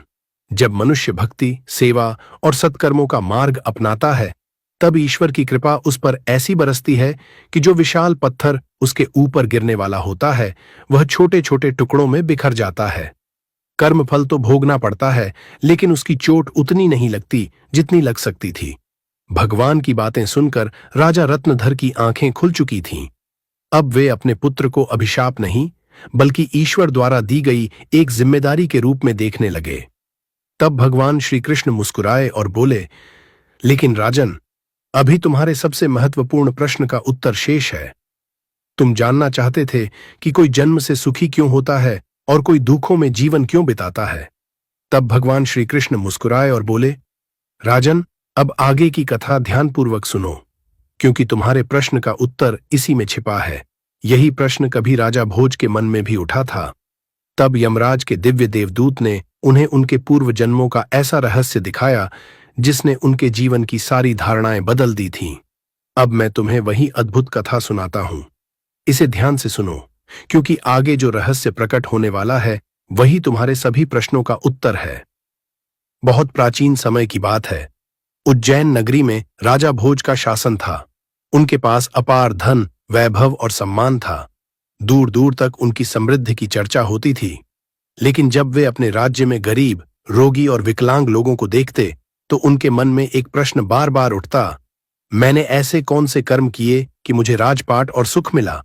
जब मनुष्य भक्ति, सेवा और सत्कर्मों का मार्ग अपनाता है, तब ईश्वर की कृपा उस पर ऐसी बरसती है कि जो विशाल पत्थर उसके ऊपर गिरने वाला होता है, वह छोटे छोटे टुकड़ों में बिखर जाता है। कर्म फल तो भोगना पड़ता है, लेकिन उसकी चोट उतनी नहीं लगती जितनी लग सकती थी। भगवान की बातें सुनकर राजा रत्नधर की आंखें खुल चुकी थीं। अब वे अपने पुत्र को अभिशाप नहीं, बल्कि ईश्वर द्वारा दी गई एक जिम्मेदारी के रूप में देखने लगे। तब भगवान श्री कृष्ण मुस्कुराए और बोले, लेकिन राजन, अभी तुम्हारे सबसे महत्वपूर्ण प्रश्न का उत्तर शेष है। तुम जानना चाहते थे कि कोई जन्म से सुखी क्यों होता है और कोई दुखों में जीवन क्यों बिताता है। तब भगवान श्री कृष्ण मुस्कुराए और बोले, राजन, अब आगे की कथा ध्यानपूर्वक सुनो, क्योंकि तुम्हारे प्रश्न का उत्तर इसी में छिपा है। यही प्रश्न कभी राजा भोज के मन में भी उठा था। तब यमराज के दिव्य देवदूत ने उन्हें उनके पूर्व जन्मों का ऐसा रहस्य दिखाया जिसने उनके जीवन की सारी धारणाएं बदल दी थीं। अब मैं तुम्हें वही अद्भुत कथा सुनाता हूं। इसे ध्यान से सुनो, क्योंकि आगे जो रहस्य प्रकट होने वाला है वही तुम्हारे सभी प्रश्नों का उत्तर है। बहुत प्राचीन समय की बात है। उज्जैन नगरी में राजा भोज का शासन था। उनके पास अपार धन, वैभव और सम्मान था। दूर दूर तक उनकी समृद्धि की चर्चा होती थी। लेकिन जब वे अपने राज्य में गरीब, रोगी और विकलांग लोगों को देखते तो उनके मन में एक प्रश्न बार बार उठता, मैंने ऐसे कौन से कर्म किए कि मुझे राजपाट और सुख मिला,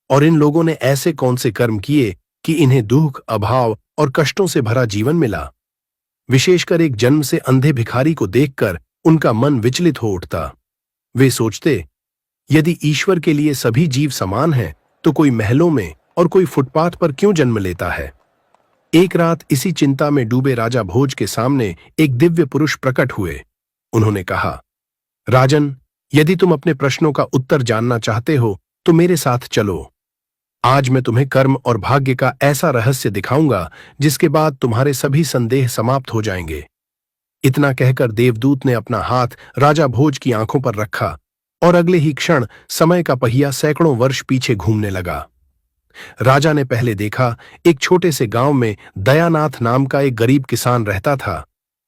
और इन लोगों ने ऐसे कौन से कर्म किए कि इन्हें दुख, अभाव और कष्टों से भरा जीवन मिला। विशेषकर एक जन्म से अंधे भिखारी को देखकर उनका मन विचलित हो उठता। वे सोचते, यदि ईश्वर के लिए सभी जीव समान हैं, तो कोई महलों में और कोई फुटपाथ पर क्यों जन्म लेता है। एक रात इसी चिंता में डूबे राजा भोज के सामने एक दिव्य पुरुष प्रकट हुए। उन्होंने कहा, राजन, यदि तुम अपने प्रश्नों का उत्तर जानना चाहते हो तो मेरे साथ चलो। आज मैं तुम्हें कर्म और भाग्य का ऐसा रहस्य दिखाऊंगा जिसके बाद तुम्हारे सभी संदेह समाप्त हो जाएंगे। इतना कहकर देवदूत ने अपना हाथ राजा भोज की आंखों पर रखा और अगले ही क्षण समय का पहिया सैकड़ों वर्ष पीछे घूमने लगा। राजा ने पहले देखा, एक छोटे से गांव में दयानाथ नाम का एक गरीब किसान रहता था।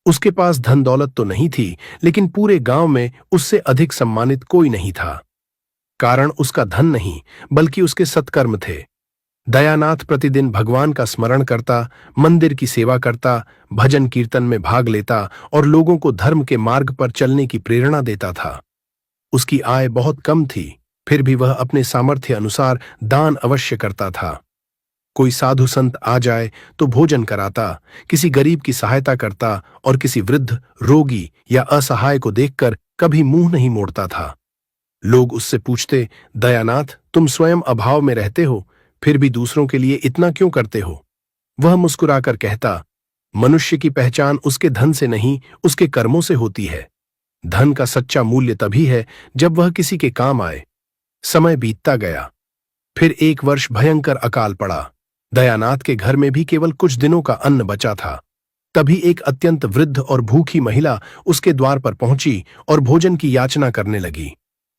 उसके पास धन दौलत तो नहीं थी, लेकिन पूरे गांव में उससे अधिक सम्मानित कोई नहीं था। कारण उसका धन नहीं, बल्कि उसके सत्कर्म थे। दयानाथ प्रतिदिन भगवान का स्मरण करता, मंदिर की सेवा करता, भजन कीर्तन में भाग लेता और लोगों को धर्म के मार्ग पर चलने की प्रेरणा देता था। उसकी आय बहुत कम थी, फिर भी वह अपने सामर्थ्य अनुसार दान अवश्य करता था। कोई साधु संत आ जाए तो भोजन कराता, किसी गरीब की सहायता करता और किसी वृद्ध, रोगी या असहाय को देखकर कभी मुंह नहीं मोड़ता था। लोग उससे पूछते, दयानाथ, तुम स्वयं अभाव में रहते हो, फिर भी दूसरों के लिए इतना क्यों करते हो? वह मुस्कुराकर कहता, मनुष्य की पहचान उसके धन से नहीं, उसके कर्मों से होती है। धन का सच्चा मूल्य तभी है जब वह किसी के काम आए। समय बीतता गया। फिर एक वर्ष भयंकर अकाल पड़ा। दयानाथ के घर में भी केवल कुछ दिनों का अन्न बचा था। तभी एक अत्यंत वृद्ध और भूखी महिला उसके द्वार पर पहुंची और भोजन की याचना करने लगी।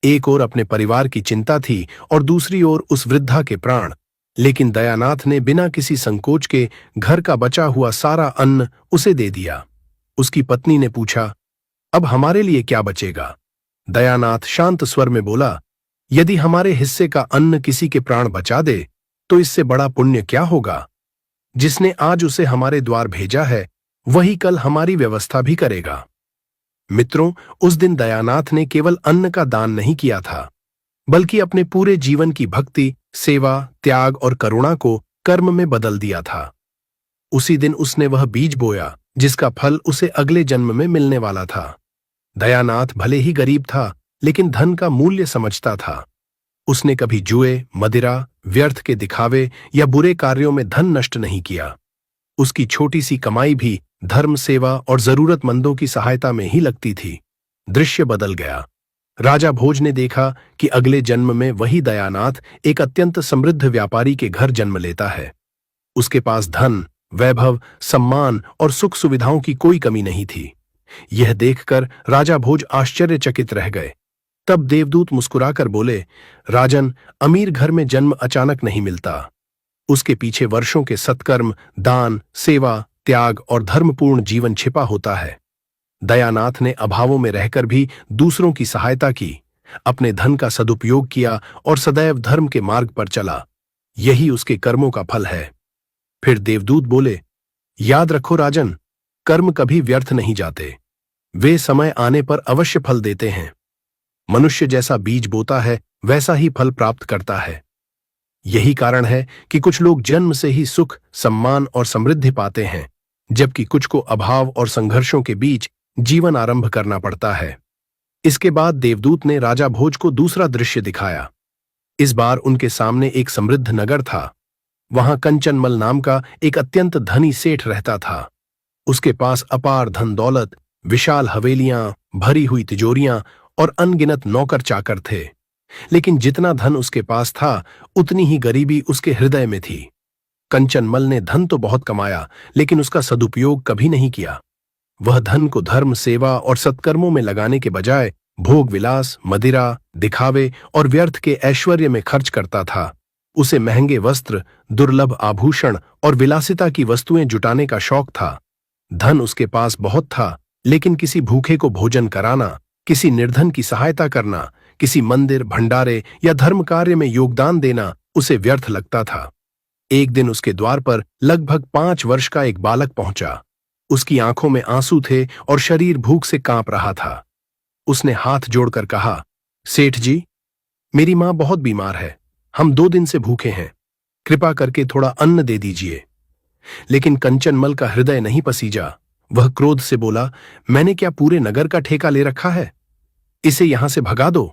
एक ओर अपने परिवार की चिंता थी और दूसरी ओर उस वृद्धा के प्राण। लेकिन दयानाथ ने बिना किसी संकोच के घर का बचा हुआ सारा अन्न उसे दे दिया। उसकी पत्नी ने पूछा, अब हमारे लिए क्या बचेगा? दयानाथ शांत स्वर में बोला, यदि हमारे हिस्से का अन्न किसी के प्राण बचा दे तो इससे बड़ा पुण्य क्या होगा? जिसने आज उसे हमारे द्वार भेजा है वही कल हमारी व्यवस्था भी करेगा। मित्रों, उस दिन दयानाथ ने केवल अन्न का दान नहीं किया था, बल्कि अपने पूरे जीवन की भक्ति, सेवा, त्याग और करुणा को कर्म में बदल दिया था। उसी दिन उसने वह बीज बोया जिसका फल उसे अगले जन्म में मिलने वाला था। दयानाथ भले ही गरीब था, लेकिन धन का मूल्य समझता था। उसने कभी जुए, मदिरा, व्यर्थ के दिखावे या बुरे कार्यों में धन नष्ट नहीं किया। उसकी छोटी सी कमाई भी धर्म, सेवा और जरूरतमंदों की सहायता में ही लगती थी। दृश्य बदल गया। राजा भोज ने देखा कि अगले जन्म में वही दयानाथ एक अत्यंत समृद्ध व्यापारी के घर जन्म लेता है। उसके पास धन, वैभव, सम्मान और सुख सुविधाओं की कोई कमी नहीं थी। यह देखकर राजा भोज आश्चर्यचकित रह गए। तब देवदूत मुस्कुराकर बोले, राजन, अमीर घर में जन्म अचानक नहीं मिलता। उसके पीछे वर्षों के सत्कर्म, दान, सेवा, त्याग और धर्मपूर्ण जीवन छिपा होता है। दयानाथ ने अभावों में रहकर भी दूसरों की सहायता की, अपने धन का सदुपयोग किया और सदैव धर्म के मार्ग पर चला। यही उसके कर्मों का फल है। फिर देवदूत बोले, याद रखो राजन, कर्म कभी व्यर्थ नहीं जाते। वे समय आने पर अवश्य फल देते हैं। मनुष्य जैसा बीज बोता है वैसा ही फल प्राप्त करता है। यही कारण है कि कुछ लोग जन्म से ही सुख, सम्मान और समृद्धि पाते हैं, जबकि कुछ को अभाव और संघर्षों के बीच जीवन आरंभ करना पड़ता है। इसके बाद देवदूत ने राजा भोज को दूसरा दृश्य दिखाया। इस बार उनके सामने एक समृद्ध नगर था। वहां कंचनमल नाम का एक अत्यंत धनी सेठ रहता था। उसके पास अपार धन दौलत, विशाल हवेलियां, भरी हुई तिजोरियां और अनगिनत नौकर चाकर थे। लेकिन जितना धन उसके पास था, उतनी ही गरीबी उसके हृदय में थी। कंचनमल ने धन तो बहुत कमाया, लेकिन उसका सदुपयोग कभी नहीं किया। वह धन को धर्म, सेवा और सत्कर्मों में लगाने के बजाय भोग विलास, मदिरा, दिखावे और व्यर्थ के ऐश्वर्य में खर्च करता था। उसे महंगे वस्त्र, दुर्लभ आभूषण और विलासिता की वस्तुएं जुटाने का शौक था। धन उसके पास बहुत था, लेकिन किसी भूखे को भोजन कराना, किसी निर्धन की सहायता करना, किसी मंदिर, भंडारे या धर्म कार्य में योगदान देना उसे व्यर्थ लगता था। एक दिन उसके द्वार पर लगभग 5 वर्ष का एक बालक पहुंचा। उसकी आंखों में आंसू थे और शरीर भूख से कांप रहा था। उसने हाथ जोड़कर कहा, सेठ जी, मेरी मां बहुत बीमार है। हम 2 दिन से भूखे हैं। कृपा करके थोड़ा अन्न दे दीजिए। लेकिन कंचनमल का हृदय नहीं पसीजा। वह क्रोध से बोला, मैंने क्या पूरे नगर का ठेका ले रखा है? इसे यहां से भगा दो।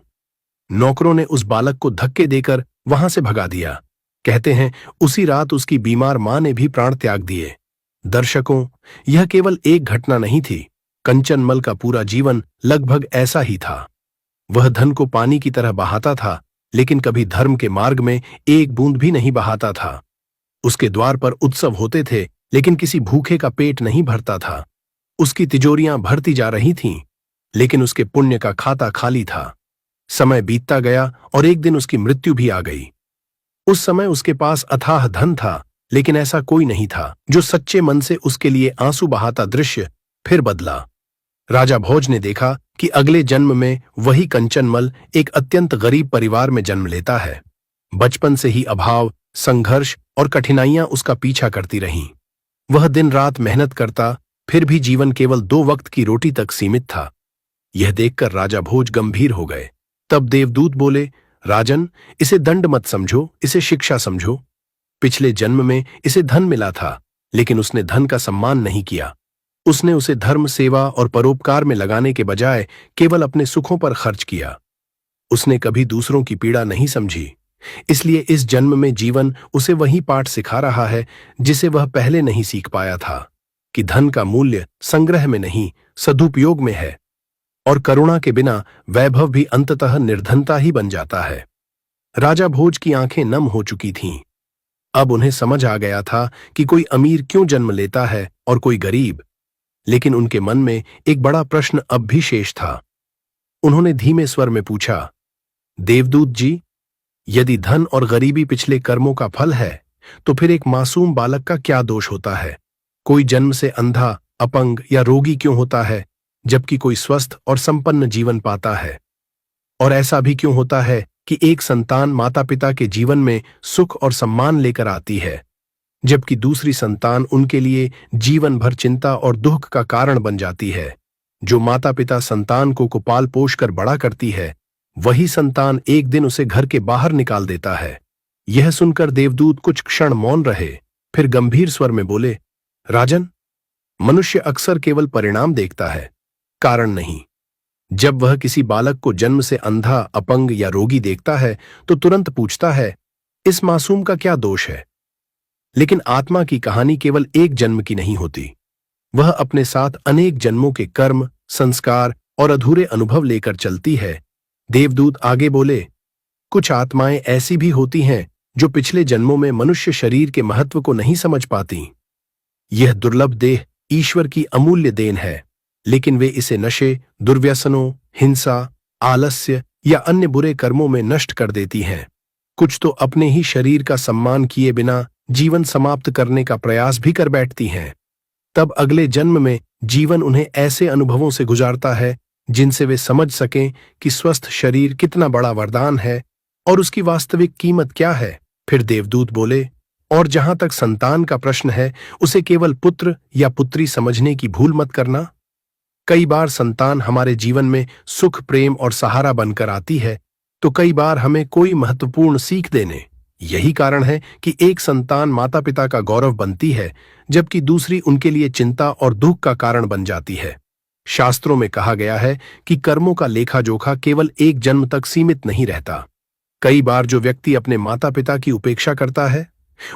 नौकरों ने उस बालक को धक्के देकर वहां से भगा दिया। कहते हैं, उसी रात उसकी बीमार मां ने भी प्राण त्याग दिए। दर्शकों, यह केवल एक घटना नहीं थी। कंचनमल का पूरा जीवन लगभग ऐसा ही था। वह धन को पानी की तरह बहाता था, लेकिन कभी धर्म के मार्ग में एक बूंद भी नहीं बहाता था। उसके द्वार पर उत्सव होते थे, लेकिन किसी भूखे का पेट नहीं भरता था। उसकी तिजोरियां भरती जा रही थीं, लेकिन उसके पुण्य का खाता खाली था। समय बीतता गया और एक दिन उसकी मृत्यु भी आ गई। उस समय उसके पास अथाह धन था, लेकिन ऐसा कोई नहीं था जो सच्चे मन से उसके लिए आंसू बहाता। दृश्य फिर बदला। राजा भोज ने देखा कि अगले जन्म में वही कंचनमल एक अत्यंत गरीब परिवार में जन्म लेता है। बचपन से ही अभाव, संघर्ष और कठिनाइयां उसका पीछा करती रहीं। वह दिन रात मेहनत करता, फिर भी जीवन केवल 2 वक्त की रोटी तक सीमित था। यह देखकर राजा भोज गंभीर हो गए। तब देवदूत बोले, राजन, इसे दंड मत समझो, इसे शिक्षा समझो। पिछले जन्म में इसे धन मिला था, लेकिन उसने धन का सम्मान नहीं किया। उसने उसे धर्म, सेवा और परोपकार में लगाने के बजाय केवल अपने सुखों पर खर्च किया। उसने कभी दूसरों की पीड़ा नहीं समझी। इसलिए इस जन्म में जीवन उसे वही पाठ सिखा रहा है जिसे वह पहले नहीं सीख पाया था, कि धन का मूल्य संग्रह में नहीं, सदुपयोग में है। और करुणा के बिना वैभव भी अंततः निर्धनता ही बन जाता है। राजा भोज की आंखें नम हो चुकी थीं। अब उन्हें समझ आ गया था कि कोई अमीर क्यों जन्म लेता है और कोई गरीब। लेकिन उनके मन में एक बड़ा प्रश्न अब भी शेष था। उन्होंने धीमे स्वर में पूछा, देवदूत जी, यदि धन और गरीबी पिछले कर्मों का फल है, तो फिर एक मासूम बालक का क्या दोष होता है? कोई जन्म से अंधा, अपंग या रोगी क्यों होता है, जबकि कोई स्वस्थ और संपन्न जीवन पाता है? और ऐसा भी क्यों होता है कि एक संतान माता पिता के जीवन में सुख और सम्मान लेकर आती है, जबकि दूसरी संतान उनके लिए जीवन भर चिंता और दुख का कारण बन जाती है? जो माता पिता संतान को पाल पोष कर बड़ा करती है, वही संतान एक दिन उसे घर के बाहर निकाल देता है। यह सुनकर देवदूत कुछ क्षण मौन रहे, फिर गंभीर स्वर में बोले, राजन, मनुष्य अक्सर केवल परिणाम देखता है, कारण नहीं। जब वह किसी बालक को जन्म से अंधा, अपंग या रोगी देखता है तो तुरंत पूछता है, इस मासूम का क्या दोष है? लेकिन आत्मा की कहानी केवल एक जन्म की नहीं होती। वह अपने साथ अनेक जन्मों के कर्म, संस्कार और अधूरे अनुभव लेकर चलती है। देवदूत आगे बोले, कुछ आत्माएं ऐसी भी होती हैं जो पिछले जन्मों में मनुष्य शरीर के महत्व को नहीं समझ पाती। यह दुर्लभ देह ईश्वर की अमूल्य देन है, लेकिन वे इसे नशे, दुर्व्यसनों, हिंसा, आलस्य या अन्य बुरे कर्मों में नष्ट कर देती हैं। कुछ तो अपने ही शरीर का सम्मान किए बिना जीवन समाप्त करने का प्रयास भी कर बैठती हैं। तब अगले जन्म में जीवन उन्हें ऐसे अनुभवों से गुजारता है जिनसे वे समझ सकें कि स्वस्थ शरीर कितना बड़ा वरदान है और उसकी वास्तविक कीमत क्या है। फिर देवदूत बोले, और जहां तक संतान का प्रश्न है, उसे केवल पुत्र या पुत्री समझने की भूल मत करना। कई बार संतान हमारे जीवन में सुख, प्रेम और सहारा बनकर आती है, तो कई बार हमें कोई महत्वपूर्ण सीख देने। यही कारण है कि एक संतान माता पिता का गौरव बनती है, जबकि दूसरी उनके लिए चिंता और दुख का कारण बन जाती है। शास्त्रों में कहा गया है कि कर्मों का लेखा जोखा केवल एक जन्म तक सीमित नहीं रहता। कई बार जो व्यक्ति अपने माता पिता की उपेक्षा करता है,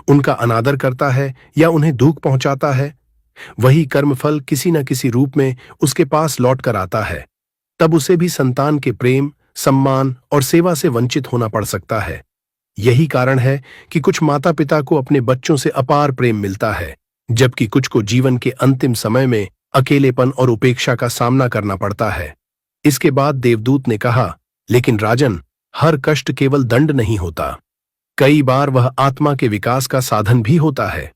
उनका अनादर करता है या उन्हें दुख पहुंचाता है, वही कर्मफल किसी न किसी रूप में उसके पास लौट कर आता है। तब उसे भी संतान के प्रेम, सम्मान और सेवा से वंचित होना पड़ सकता है। यही कारण है कि कुछ माता पिता को अपने बच्चों से अपार प्रेम मिलता है, जबकि कुछ को जीवन के अंतिम समय में अकेलेपन और उपेक्षा का सामना करना पड़ता है। इसके बाद देवदूत ने कहा, लेकिन राजन, हर कष्ट केवल दंड नहीं होता। कई बार वह आत्मा के विकास का साधन भी होता है।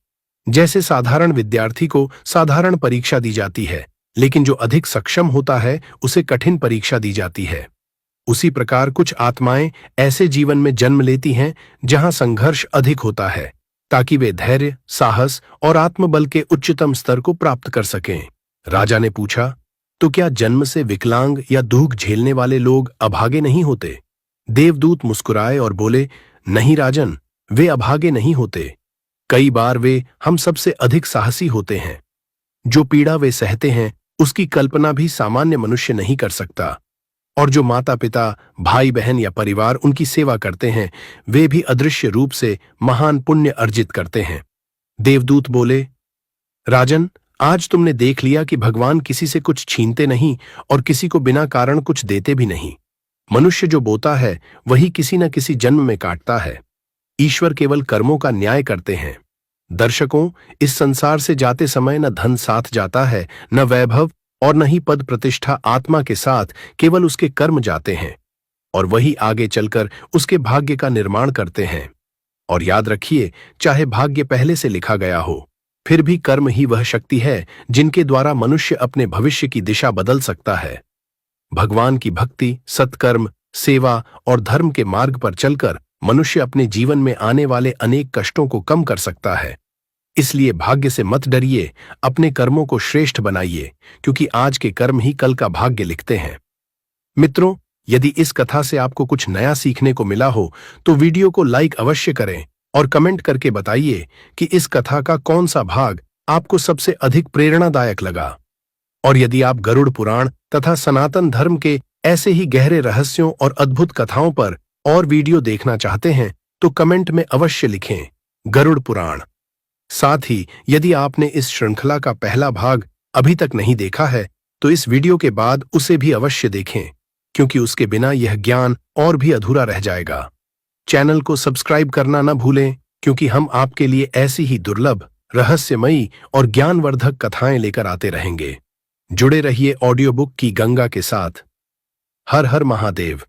जैसे साधारण विद्यार्थी को साधारण परीक्षा दी जाती है, लेकिन जो अधिक सक्षम होता है उसे कठिन परीक्षा दी जाती है। उसी प्रकार कुछ आत्माएं ऐसे जीवन में जन्म लेती हैं जहां संघर्ष अधिक होता है, ताकि वे धैर्य, साहस और आत्मबल के उच्चतम स्तर को प्राप्त कर सकें। राजा ने पूछा, तो क्या जन्म से विकलांग या दुख झेलने वाले लोग अभागे नहीं होते? देवदूत मुस्कुराए और बोले, नहीं राजन, वे अभागे नहीं होते। कई बार वे हम सबसे अधिक साहसी होते हैं। जो पीड़ा वे सहते हैं उसकी कल्पना भी सामान्य मनुष्य नहीं कर सकता। और जो माता पिता, भाई बहन या परिवार उनकी सेवा करते हैं, वे भी अदृश्य रूप से महान पुण्य अर्जित करते हैं। देवदूत बोले, राजन, आज तुमने देख लिया कि भगवान किसी से कुछ छीनते नहीं और किसी को बिना कारण कुछ देते भी नहीं। मनुष्य जो बोता है वही किसी न किसी जन्म में काटता है। ईश्वर केवल कर्मों का न्याय करते हैं। दर्शकों, इस संसार से जाते समय न धन साथ जाता है, न वैभव और न ही पद प्रतिष्ठा। आत्मा के साथ केवल उसके कर्म जाते हैं और वही आगे चलकर उसके भाग्य का निर्माण करते हैं। और याद रखिए, चाहे भाग्य पहले से लिखा गया हो, फिर भी कर्म ही वह शक्ति है जिनके द्वारा मनुष्य अपने भविष्य की दिशा बदल सकता है। भगवान की भक्ति, सत्कर्म, सेवा और धर्म के मार्ग पर चलकर मनुष्य अपने जीवन में आने वाले अनेक कष्टों को कम कर सकता है। इसलिए भाग्य से मत डरिए, अपने कर्मों को श्रेष्ठ बनाइए, क्योंकि आज के कर्म ही कल का भाग्य लिखते हैं। मित्रों, यदि इस कथा से आपको कुछ नया सीखने को मिला हो तो वीडियो को लाइक अवश्य करें और कमेंट करके बताइए कि इस कथा का कौन सा भाग आपको सबसे अधिक प्रेरणादायक लगा। और यदि आप गरुड़ पुराण तथा सनातन धर्म के ऐसे ही गहरे रहस्यों और अद्भुत कथाओं पर और वीडियो देखना चाहते हैं तो कमेंट में अवश्य लिखें गरुड़ पुराण। साथ ही यदि आपने इस श्रृंखला का पहला भाग अभी तक नहीं देखा है तो इस वीडियो के बाद उसे भी अवश्य देखें, क्योंकि उसके बिना यह ज्ञान और भी अधूरा रह जाएगा। चैनल को सब्सक्राइब करना न भूलें, क्योंकि हम आपके लिए ऐसी ही दुर्लभ, रहस्यमयी और ज्ञानवर्धक कथाएं लेकर आते रहेंगे। जुड़े रहिए ऑडियो बुक की गंगा के साथ। हर हर महादेव।